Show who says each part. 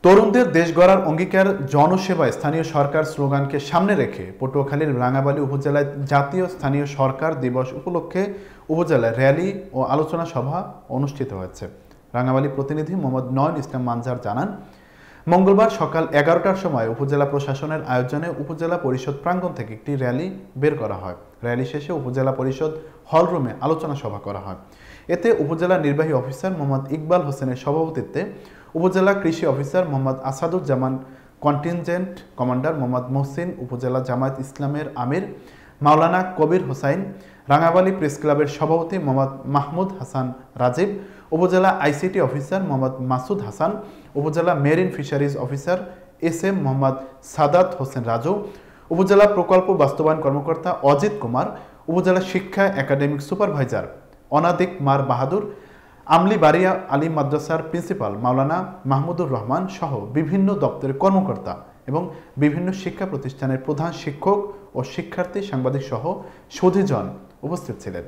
Speaker 1: তরুণদের দেশ গড়ার অঙ্গীকার জনসেবায় স্থানীয় সরকার স্লোগানকে সামনে রেখে পটুয়াখালীর রাঙাবালী উপজেলায় জাতীয় স্থানীয় সরকার দিবস উপলক্ষে উপজেলায় র্যালি ও আলোচনা সভা অনুষ্ঠিত হয়েছে। রাঙাবালী প্রতিনিধি মোহাম্মদ নয়ন ইসলাম মানজার জানান, মঙ্গলবার সকাল 11টার সময় উপজেলা প্রশাসনের আয়োজনে উপজেলা পরিষদ প্রাঙ্গণ থেকে একটি র্যালি বের করা হয়। র্যালি শেষে উপজেলা পরিষদ হলরুমে আলোচনা সভা করা হয়। এতে উপজেলা নির্বাহী অফিসার মোহাম্মদ ইকবাল হোসেনের সভাপতিত্বে উপজেলা কৃষি officer Mohammad Asaduzzaman, contingent commander Mohammad Mohsin, উপজেলা জামায়াত ইসলামের আমির মাওলানা কবির হোসাইন, রাঙাবালী প্রেস ক্লাবের সভাপতি Mohammad Mahmud Hasan Rajib, upazila ICT officer Mohammad Masud Hasan, upazila marine fisheries officer SM. Mohammad Sadat Hossain Raju, upazila প্রকল্প বাস্তবায়ন কর্মকর্তা অজিত কুমার, উপজেলা শিক্ষা একাডেমিক সুপারভাইজার অনাদিক মার বাহাদুর, আমলিবাড়িয়া আলিম মাদ্রাসার প্রিন্সিপাল মাওলানা মাহমুদুর রহমান সহ বিভিন্ন দপ্তরের কর্মকর্তা এবং বিভিন্ন শিক্ষা প্রতিষ্ঠানের প্রধান শিক্ষক ও শিক্ষার্থী, সাংবাদিক সহ সুধীজন উপস্থিত ছিলেন।